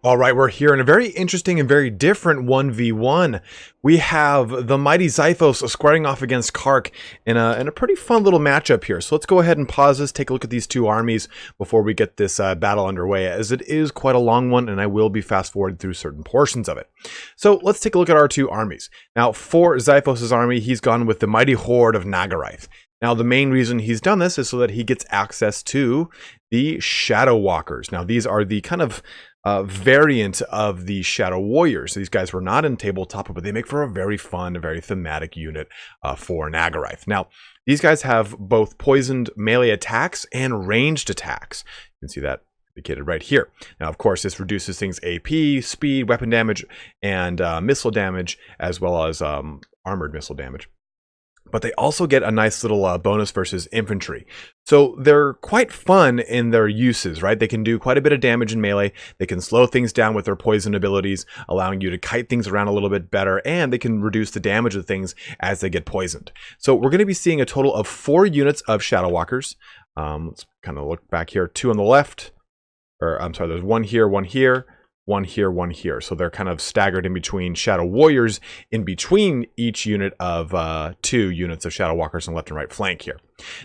All right, we're here in a very interesting and very different 1v1. We have the mighty Xiphos squaring off against Kark in a pretty fun little matchup here. So let's go ahead and pause this, take a look at these two armies before we get this battle underway, as it is quite a long one, and I will be fast forwarding through certain portions of it. So let's take a look at our two armies. Now, for Xiphos' army, he's gone with the mighty horde of Nagarythe. Now, the main reason he's done this is so that he gets access to the Shadow Walkers. Now, these are the kind of variant of the Shadow Warriors. These guys were not in tabletop, but they make for a very fun, very thematic unit for Nagarythe. Now, these guys have both poisoned melee attacks and ranged attacks. You can see that indicated right here. Now, of course, this reduces things AP, speed, weapon damage, and missile damage, as well as armored missile damage. But they also get a nice little bonus versus infantry. So they're quite fun in their uses, right? They can do quite a bit of damage in melee. They can slow things down with their poison abilities, allowing you to kite things around a little bit better, and they can reduce the damage of things as they get poisoned. So we're going to be seeing a total of 4 units of Shadow Walkers. Let's kind of look back here. 2 on the left, or I'm sorry, there's 1 here, 1 here. 1 here, 1 here. So they're kind of staggered in between Shadow Warriors, in between each unit of 2 units of Shadow Walkers on the left and right flank here.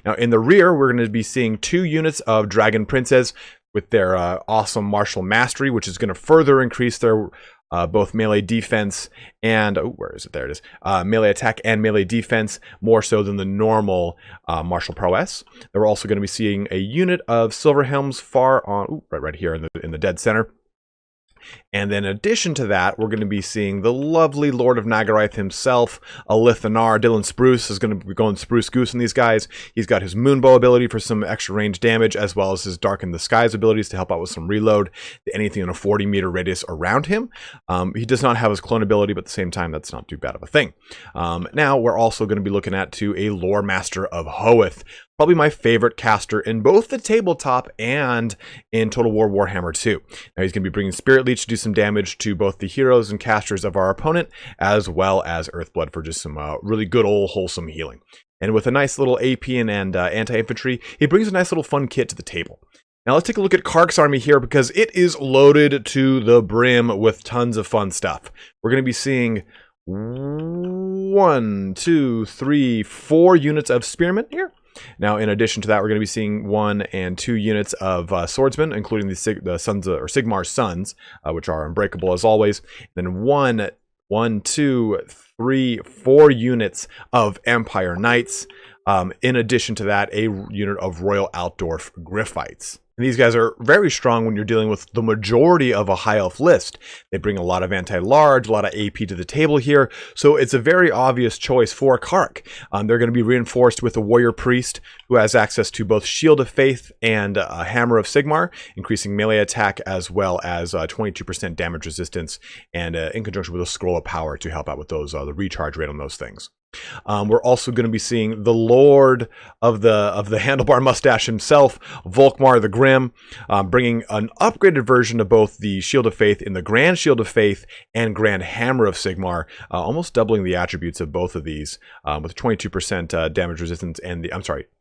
Now, in the rear, we're going to be seeing 2 units of Dragon Princes with their awesome martial mastery, which is going to further increase their both melee defense and, oh, where is it? There it is. Melee attack and melee defense, more so than the normal martial prowess. Then we're also going to be seeing a unit of Silver Helms far on, right here in the dead center. And then in addition to that, we're going to be seeing the lovely Lord of Nagarythe himself, Alithanar. Dylan Spruce is going to be going Spruce Goose on these guys. He's got his Moonbow ability for some extra range damage, as well as his Darken the Skies abilities to help out with some reload to anything in a 40-meter radius around him. He does not have his clone ability, but at the same time, that's not too bad of a thing. Now, we're also going to be looking at a Lore Master of Hoeth. Probably my favorite caster in both the tabletop and in Total War Warhammer 2. Now he's going to be bringing Spirit Leech to do some damage to both the heroes and casters of our opponent, as well as Earthblood for just some really good old wholesome healing. And with a nice little AP and anti-infantry, he brings a nice little fun kit to the table. Now let's take a look at Kark's army here, because it is loaded to the brim with tons of fun stuff. We're going to be seeing 1, 2, 3, 4 units of Spearmen here. Now, in addition to that, we're going to be seeing 1 and 2 units of swordsmen, including the sons or Sigmar's sons, which are unbreakable as always. Then 1, 2, 3, 4 units of Empire Knights. In addition to that, a unit of Royal Altdorf Gryphites. And these guys are very strong when you're dealing with the majority of a high elf list. They bring a lot of anti-large, a lot of AP to the table here, so it's a very obvious choice for Kark. They're going to be reinforced with a warrior priest who has access to both Shield of Faith and a Hammer of Sigmar, increasing melee attack as well as 22% damage resistance, and in conjunction with a Scroll of Power to help out with those the recharge rate on those things. We're also going to be seeing the Lord of the handlebar mustache himself, Volkmar the Grim, bringing an upgraded version of both the Shield of Faith in the Grand Shield of Faith and Grand Hammer of Sigmar, almost doubling the attributes of both of these, with 22% damage resistance and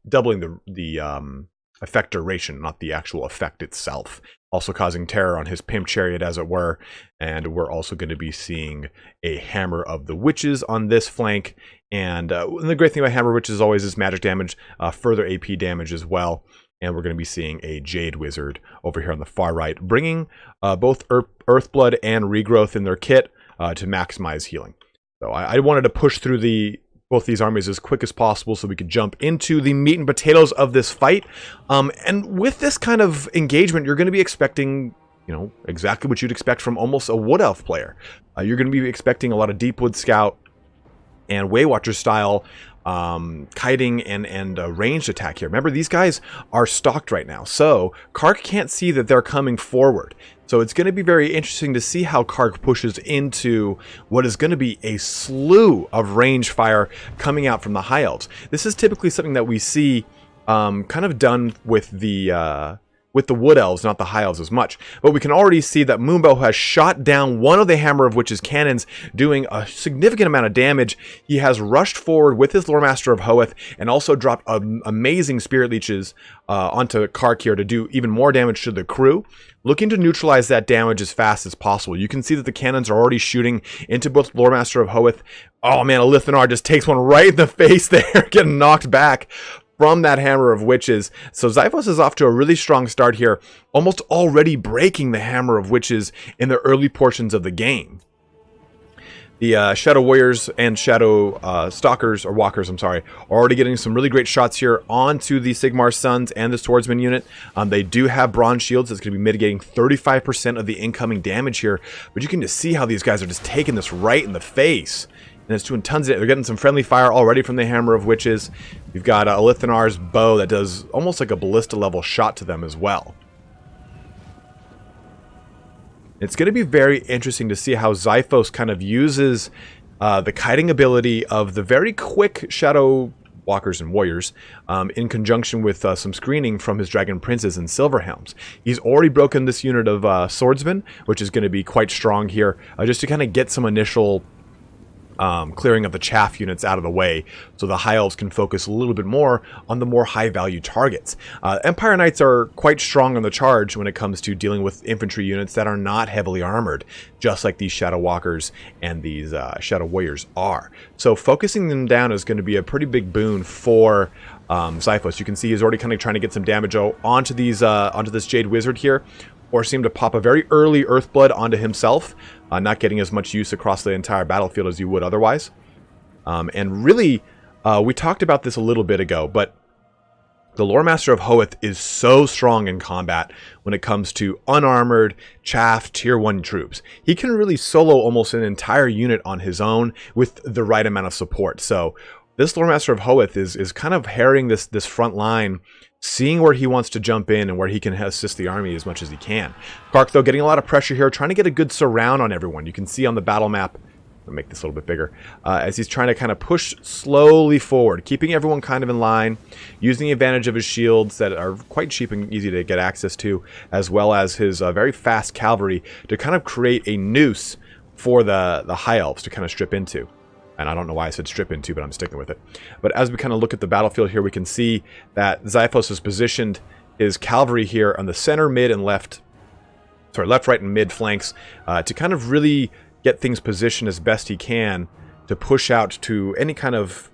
doubling the effect duration, not the actual effect itself. Also causing terror on his pimp chariot, as it were. And we're also going to be seeing a Hammer of the Witches on this flank. And the great thing about Hammer Witches is always is magic damage, further AP damage as well. And we're going to be seeing a Jade Wizard over here on the far right, bringing both Earthblood and Regrowth in their kit to maximize healing. So I wanted to push through both these armies as quick as possible so we could jump into the meat and potatoes of this fight. And with this kind of engagement, you're going to be expecting, exactly what you'd expect from almost a Wood Elf player. You're going to be expecting a lot of Deepwood Scout and Waywatcher style kiting and ranged attack here. Remember, these guys are stocked right now, so Kark can't see that they're coming forward. So it's going to be very interesting to see how Kark pushes into what is going to be a slew of range fire coming out from the High Elves. This is typically something that we see kind of done with the with the Wood Elves, not the High Elves as much. But we can already see that Moonbow has shot down one of the Hammer of Witch's cannons, doing a significant amount of damage. He has rushed forward with his Lore Master of Hoeth and also dropped amazing Spirit Leeches onto Kark here to do even more damage to the crew, looking to neutralize that damage as fast as possible. You can see that the cannons are already shooting into both Lore Master of Hoeth. Oh man, Elithanar just takes one right in the face there, getting knocked back from that Hammer of Witches. So Xiphos is off to a really strong start here, almost already breaking the Hammer of Witches in the early portions of the game. The Shadow Warriors and Shadow Stalkers, or Walkers, I'm sorry, are already getting some really great shots here onto the Sigmar Sons and the Swordsman unit. They do have bronze shields that's going to be mitigating 35% of the incoming damage here, but you can just see how these guys are just taking this right in the face. And it's doing tons of it. They're getting some friendly fire already from the Hammer of Witches. We've got Elithanar's bow that does almost like a ballista level shot to them as well. It's going to be very interesting to see how Xiphos kind of uses the kiting ability of the very quick Shadow Walkers and Warriors in conjunction with some screening from his Dragon Princes and Silverhelms. He's already broken this unit of Swordsmen, which is going to be quite strong here, just to kind of get some initial clearing of the chaff units out of the way, so the High Elves can focus a little bit more on the more high-value targets. Empire Knights are quite strong on the charge when it comes to dealing with infantry units that are not heavily armored, just like these Shadow Walkers and these Shadow Warriors are. So focusing them down is going to be a pretty big boon for Xiphos. You can see he's already kind of trying to get some damage onto these onto this Jade Wizard here, or seem to pop a very early Earthblood onto himself, not getting as much use across the entire battlefield as you would otherwise. And really, we talked about this a little bit ago, but the Lore Master of Hoeth is so strong in combat when it comes to unarmored, chaff, tier 1 troops. He can really solo almost an entire unit on his own with the right amount of support. So this Lore Master of Hoeth is kind of harrying this front line, seeing where he wants to jump in and where he can assist the army as much as he can. Kark, though, getting a lot of pressure here, trying to get a good surround on everyone. You can see on the battle map, I'll make this a little bit bigger, as he's trying to kind of push slowly forward, keeping everyone kind of in line, using the advantage of his shields that are quite cheap and easy to get access to, as well as his very fast cavalry to kind of create a noose for the High Elves to kind of strip into. And I don't know why I said strip into, but I'm sticking with it. But as we kind of look at the battlefield here, we can see that Xiphos has positioned his cavalry here on the center, mid, and left, right, and mid flanks to kind of really get things positioned as best he can to push out to any kind of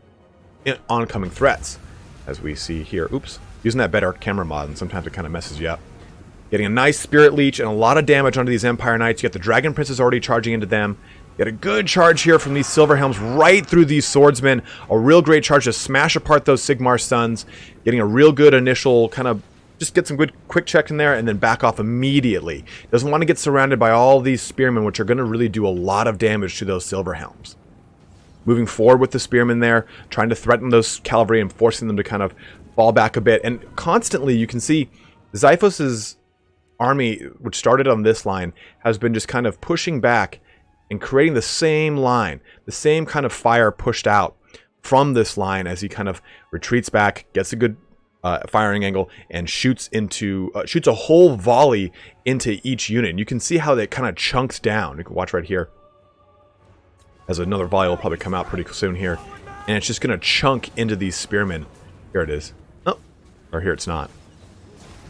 oncoming threats. As we see here, oops, using that better camera mod, and sometimes it kind of messes you up. Getting a nice Spirit Leech and a lot of damage onto these Empire Knights. You got the Dragon Princes already charging into them. Get a good charge here from these Silverhelms right through these Swordsmen. A real great charge to smash apart those Sigmar Sons. Getting a real good initial kind of just get some good quick check in there and then back off immediately. Doesn't want to get surrounded by all these Spearmen, which are going to really do a lot of damage to those Silverhelms. Moving forward with the Spearmen there, trying to threaten those cavalry and forcing them to kind of fall back a bit. And constantly you can see Xiphos's army, which started on this line, has been just kind of pushing back and creating the same line, the same kind of fire pushed out from this line as he kind of retreats back, gets a good firing angle, and shoots a whole volley into each unit. And you can see how that kind of chunks down. You can watch right here, as another volley will probably come out pretty soon here, and it's just going to chunk into these Spearmen. Here it is. Oh, or here it's not.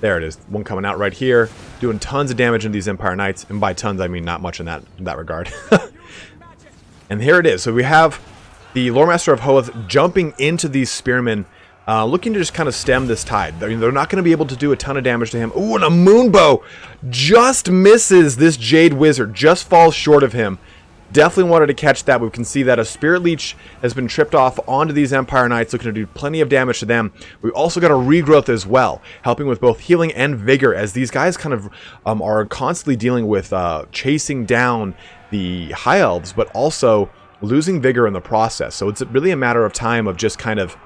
There it is. One coming out right here, doing tons of damage into these Empire Knights, and by tons I mean not much in that regard. And here it is. So we have the Lore Master of Hoeth jumping into these Spearmen, looking to just kind of stem this tide. They're not going to be able to do a ton of damage to him. Ooh, and a Moonbow just misses this Jade Wizard, just falls short of him. Definitely wanted to catch that. We can see that a Spirit Leech has been tripped off onto these Empire Knights, looking to do plenty of damage to them. We also got a Regrowth as well, helping with both healing and vigor, as these guys kind of are constantly dealing with chasing down the High Elves, but also losing vigor in the process. So it's really a matter of time of just kind of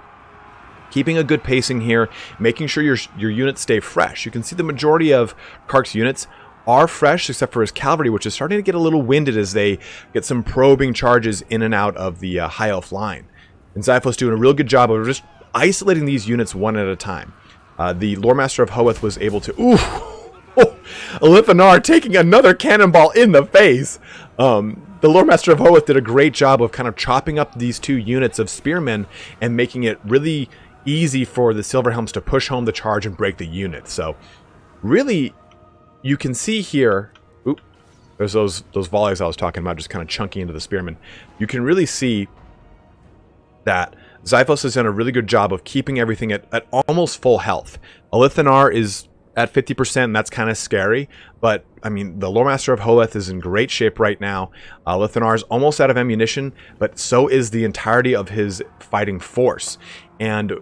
keeping a good pacing here, making sure your units stay fresh. You can see the majority of Kark's units are fresh, except for his cavalry, which is starting to get a little winded as they get some probing charges in and out of the High Elf line. And Xiphos doing a real good job of just isolating these units one at a time. The Lore Master of Hoeth was able to... Ooh! Lithanar taking another cannonball in the face! The Lore Master of Hoeth did a great job of kind of chopping up these 2 units of spearmen and making it really easy for the Silverhelms to push home the charge and break the unit. So, really, you can see here... Oop, there's those volleys I was talking about just kind of chunking into the spearmen. You can really see that Xiphos has done a really good job of keeping everything at almost full health. Lithanar is at 50%, and that's kind of scary, but I mean, the Lore Master of Hoeth is in great shape right now. Lithanar is almost out of ammunition, but so is the entirety of his fighting force. And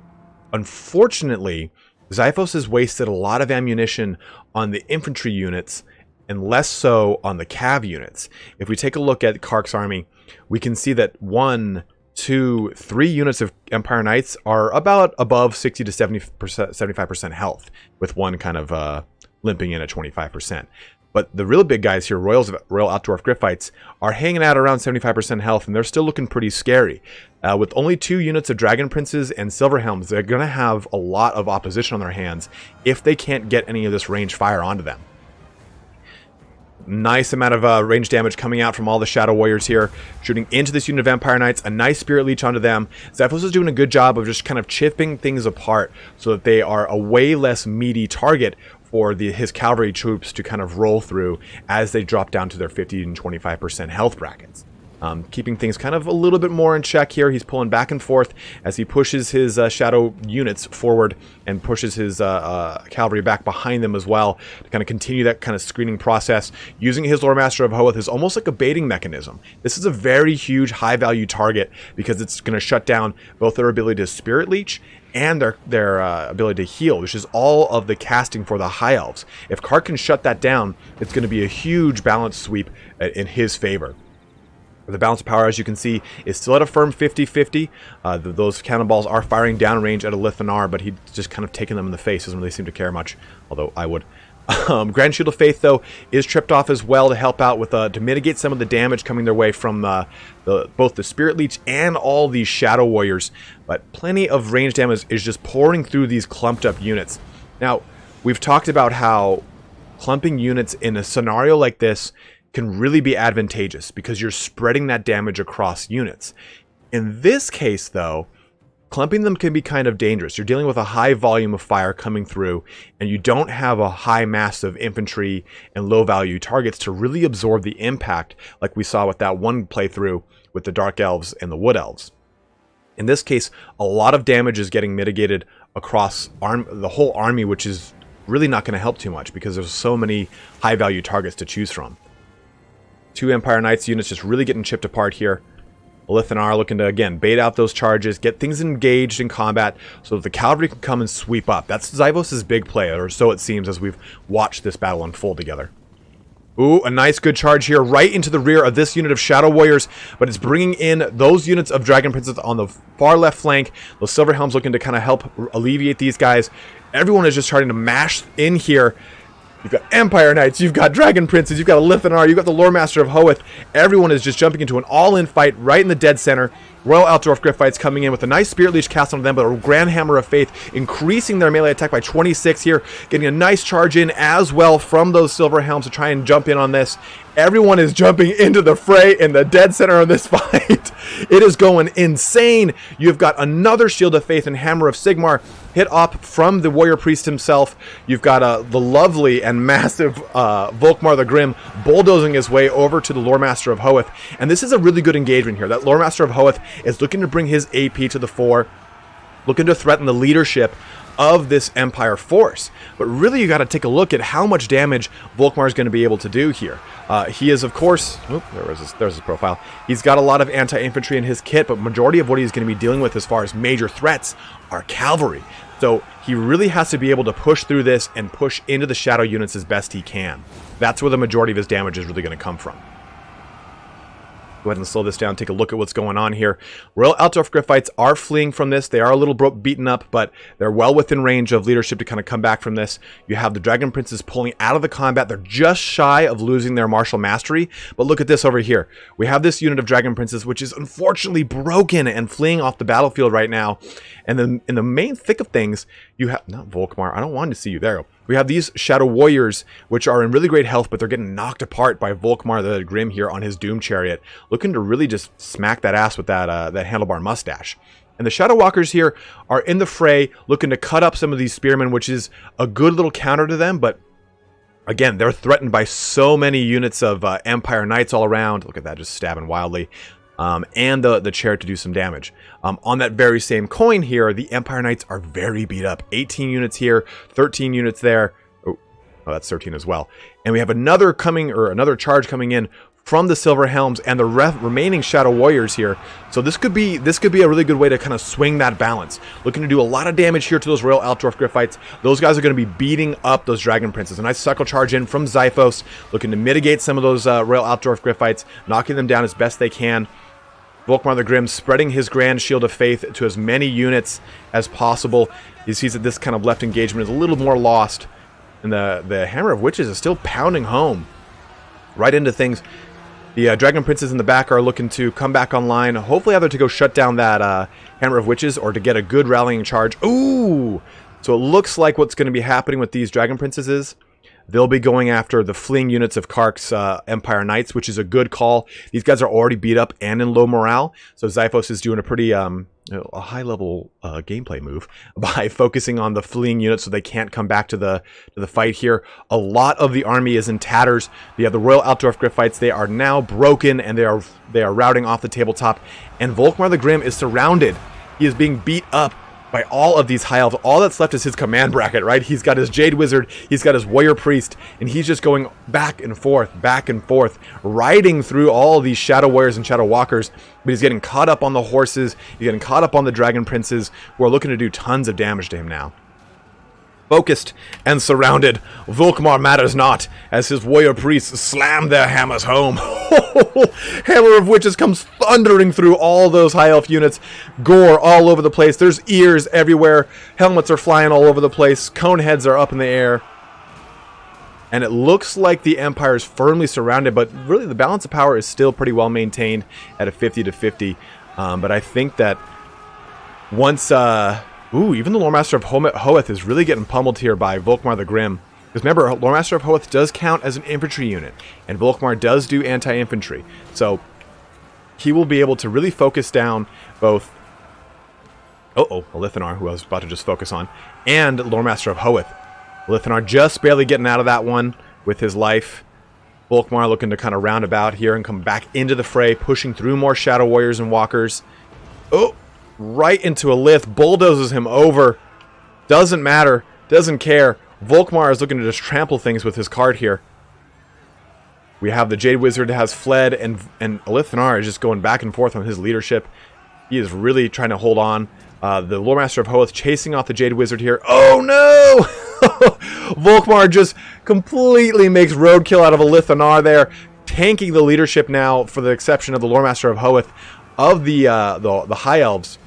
unfortunately, Xiphos has wasted a lot of ammunition on the infantry units and less so on the cav units. If we take a look at Kark's army, we can see that 1, 2, 3 units of Empire Knights are about above 60 to 75% health, with one kind of limping in at 25%. But the real big guys here, Royal Outdwarf Gryphites, are hanging out around 75% health, and they're still looking pretty scary. With only 2 units of Dragon Princes and Silverhelms, they're going to have a lot of opposition on their hands if they can't get any of this range fire onto them. Nice amount of range damage coming out from all the Shadow Warriors here, shooting into this unit of Empire Knights. A nice Spirit Leech onto them. Xiphos is doing a good job of just kind of chipping things apart so that they are a way less meaty target for his cavalry troops to kind of roll through as they drop down to their 50 and 25% health brackets. Keeping things kind of a little bit more in check here. He's pulling back and forth as he pushes his shadow units forward and pushes his cavalry back behind them as well to kind of continue that kind of screening process. Using his Lore Master of Hoeth is almost like a baiting mechanism. This is a very huge high value target because it's going to shut down both their ability to Spirit Leech and their ability to heal, which is all of the casting for the High Elves. If Kark can shut that down, it's going to be a huge balance sweep in his favor. The balance of power, as you can see, is still at a firm 50-50. Those cannonballs are firing downrange at a Lithanar, but he's just kind of taking them in the face. Doesn't really seem to care much, although I would. Grand Shield of Faith, though, is tripped off as well to help out with to mitigate some of the damage coming their way from both the Spirit Leech and all these Shadow Warriors. But plenty of range damage is just pouring through these clumped up units. Now, we've talked about how clumping units in a scenario like this can really be advantageous because you're spreading that damage across units. In this case, though, clumping them can be kind of dangerous. You're dealing with a high volume of fire coming through, and you don't have a high mass of infantry and low value targets to really absorb the impact like we saw with that one playthrough with the Dark Elves and the Wood Elves. In this case, a lot of damage is getting mitigated across the whole army, which is really not going to help too much because there's so many high value targets to choose from. 2 Empire Knights units just really getting chipped apart here. Lithanar looking to, again, bait out those charges, get things engaged in combat so that the cavalry can come and sweep up. That's Xiphos' big play, or so it seems as we've watched this battle unfold together. Ooh, a nice good charge here right into the rear of this unit of Shadow Warriors, but it's bringing in those units of Dragon Princes on the far left flank. Those Silverhelms looking to kind of help alleviate these guys. Everyone is just trying to mash in here. You've got Empire Knights, you've got Dragon Princes, you've got a Lithanar, you've got the Lore Master of Hoeth. Everyone is just jumping into an all-in fight right in the dead center. Royal Outdwarf Gryphites coming in with a nice Spirit Leech cast on them, but a Grand Hammer of Faith increasing their melee attack by 26 here, getting a nice charge in as well from those Silverhelms to try and jump in on this. Everyone is jumping into the fray in the dead center of this fight. It is going insane. You've got another Shield of Faith and Hammer of Sigmar hit up from the Warrior Priest himself. You've got the lovely and massive Volkmar the Grim bulldozing his way over to the Lore Master of Hoeth. And this is a really good engagement here. That Lore Master of Hoeth is looking to bring his AP to the fore, looking to threaten the leadership of this Empire force. But really, you got to take a look at how much damage Volkmar is going to be able to do here. He is, of course, there's his profile. He's got a lot of anti-infantry in his kit, but majority of what he's going to be dealing with as far as major threats are cavalry. So he really has to be able to push through this and push into the shadow units as best he can. That's where the majority of his damage is really going to come from. Go ahead and slow this down, take a look at what's going on here. Royal Altdorf Griphites are fleeing from this. They are a little beaten up, but they're well within range of leadership to kind of come back from this. You have the Dragon Princes pulling out of the combat. They're just shy of losing their martial mastery, but look at this over here. We have this unit of Dragon Princes, which is unfortunately broken and fleeing off the battlefield right now. And then in the main thick of things, you have, not Volkmar, I don't want to see you there. We have these Shadow Warriors, which are in really great health, but they're getting knocked apart by Volkmar the Grim here on his Doom Chariot, looking to really just smack that ass with that handlebar mustache. And the Shadow Walkers here are in the fray, looking to cut up some of these Spearmen, which is a good little counter to them, but again, they're threatened by so many units of Empire Knights all around. Look at that, just stabbing wildly. And the Chariot to do some damage. On that very same coin here, the Empire Knights are very beat up. 18 units here, 13 units there. Oh, that's 13 as well. And we have another charge coming in from the Silver Helms and the remaining Shadow Warriors here. So this could be a really good way to kind of swing that balance. Looking to do a lot of damage here to those Royal Altdorf Griphites. Those guys are going to be beating up those Dragon Princes. A nice cycle charge in from Xiphos, looking to mitigate some of those Royal Altdorf Griphites, knocking them down as best they can. Volkmar the Grim spreading his Grand Shield of Faith to as many units as possible. He sees that this kind of left engagement is a little more lost. And the Hammer of Witches is still pounding home right into things. The Dragon Princes in the back are looking to come back online. Hopefully either to go shut down that Hammer of Witches or to get a good rallying charge. Ooh! So it looks like what's going to be happening with these Dragon Princes is they'll be going after the fleeing units of Kark's Empire Knights, which is a good call. These guys are already beat up and in low morale, so Xiphos is doing a pretty a high-level gameplay move by focusing on the fleeing units so they can't come back to the fight here. A lot of the army is in tatters. You have the Royal Altdorf Griphites. They are now broken, and they are routing off the tabletop. And Volkmar the Grim is surrounded. He is being beat up by all of these high elves. All that's left is his command bracket, right? He's got his Jade Wizard, he's got his Warrior Priest, and he's just going back and forth, riding through all these Shadow Warriors and Shadow Walkers, but he's getting caught up on the horses, he's getting caught up on the Dragon Princes, who are looking to do tons of damage to him now. Focused and surrounded, Volkmar matters not, as his warrior priests slam their hammers home. Hammer of Witches comes thundering through all those high elf units. Gore all over the place. There's ears everywhere. Helmets are flying all over the place. Cone heads are up in the air. And it looks like the Empire is firmly surrounded, but really the balance of power is still pretty well maintained at a 50-50. But I think that once... Ooh, even the Loremaster of Hoeth is really getting pummeled here by Volkmar the Grim. Because remember, Loremaster of Hoeth does count as an infantry unit, and Volkmar does do anti-infantry. So he will be able to really focus down both Lithanar, who I was about to just focus on, and Loremaster of Hoeth. Lithanar just barely getting out of that one with his life. Volkmar looking to kind of round about here and come back into the fray, pushing through more Shadow Warriors and Walkers. Oh! Right into a Lith, bulldozes him over. Doesn't matter, doesn't care. Volkmar is looking to just trample things with his card here. We have the Jade Wizard has fled, and Lithanar is just going back and forth on his leadership. He is really trying to hold on. The Loremaster of Hoeth chasing off the Jade Wizard here. Oh no! Volkmar just completely makes roadkill out of a Lithanar there, tanking the leadership now, for the exception of the Loremaster of Hoeth, of the High Elves.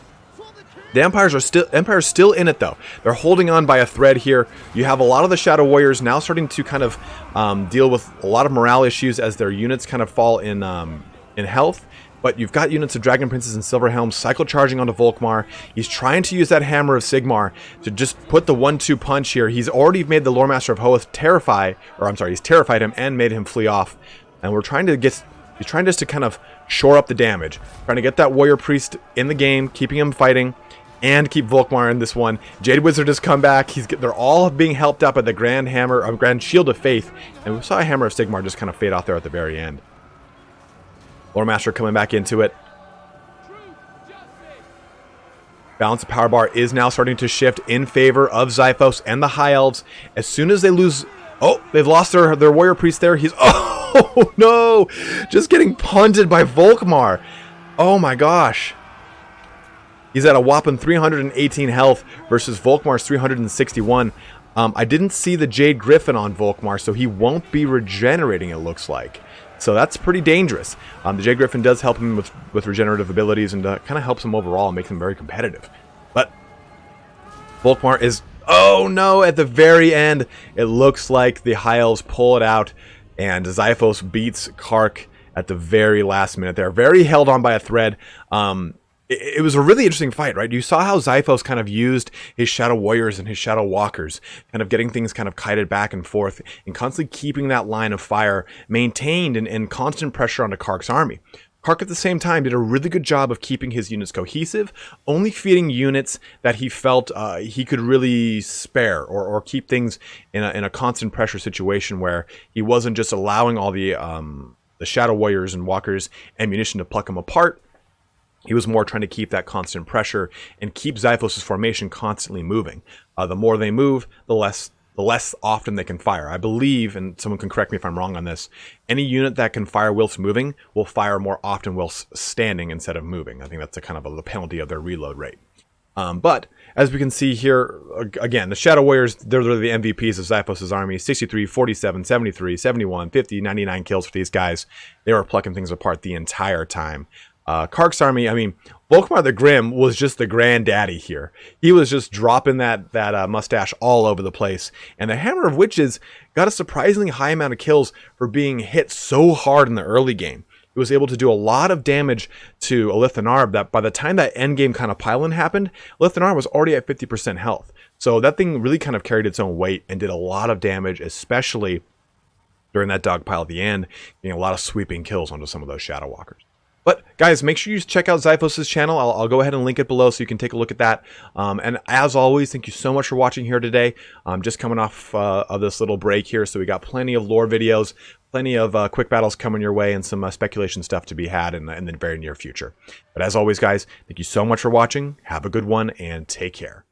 The Empire's still in it, though. They're holding on by a thread here. You have a lot of the Shadow Warriors now starting to kind of deal with a lot of morale issues as their units kind of fall in health. But you've got units of Dragon Princes and Silver Helms cycle charging onto Volkmar. He's trying to use that Hammer of Sigmar to just put the 1-2 punch here. He's already made the Loremaster of Hoeth he's terrified him and made him flee off. And he's trying just to kind of shore up the damage. Trying to get that Warrior Priest in the game, keeping him fighting, and keep Volkmar in this one. Jade Wizard has come back. They're all being helped up by the Grand Shield of Faith. And we saw a Hammer of Sigmar just kind of fade off there at the very end. Loremaster coming back into it. Balance of power bar is now starting to shift in favor of Xiphos and the High Elves. As soon as they lose... Oh, they've lost their Warrior Priest there. He's... Oh, no! Just getting punted by Volkmar. Oh, my gosh. He's at a whopping 318 health versus Volkmar's 361. I didn't see the Jade Griffin on Volkmar, so he won't be regenerating, it looks like. So that's pretty dangerous. The J Griffin does help him with regenerative abilities and kind of helps him overall and makes him very competitive. But Volkmar is, oh no, at the very end, it looks like the High Elves pull it out and Xiphos beats Kark at the very last minute there. Very held on by a thread. It was a really interesting fight, right? You saw how Xiphos kind of used his Shadow Warriors and his Shadow Walkers, kind of getting things kind of kited back and forth and constantly keeping that line of fire maintained and constant pressure onto Kark's army. Kark at the same time did a really good job of keeping his units cohesive, only feeding units that he felt he could really spare or keep things in a constant pressure situation where he wasn't just allowing all the Shadow Warriors and Walkers ammunition to pluck him apart. He was more trying to keep that constant pressure and keep Xiphos' formation constantly moving. The more they move, the less often they can fire. I believe, and someone can correct me if I'm wrong on this, any unit that can fire whilst moving will fire more often whilst standing instead of moving. I think that's a kind of the penalty of their reload rate. But as we can see here, again, the Shadow Warriors, they're the MVPs of Xiphos' army. 63, 47, 73, 71, 50, 99 kills for these guys. They were plucking things apart the entire time. Kark's army, I mean, Volkmar the Grim was just the granddaddy here. He was just dropping that mustache all over the place. And the Hammer of Witches got a surprisingly high amount of kills for being hit so hard in the early game. He was able to do a lot of damage to Elithanarb that by the time that endgame kind of pile-in happened, Elithanarb was already at 50% health. So that thing really kind of carried its own weight and did a lot of damage, especially during that dog pile at the end, getting a lot of sweeping kills onto some of those Shadow Walkers. But guys, make sure you check out Xiphos' channel. I'll go ahead and link it below so you can take a look at that. And as always, thank you so much for watching here today. Just coming off of this little break here, so we got plenty of lore videos, plenty of quick battles coming your way, and some speculation stuff to be had in the very near future. But as always, guys, thank you so much for watching. Have a good one, and take care.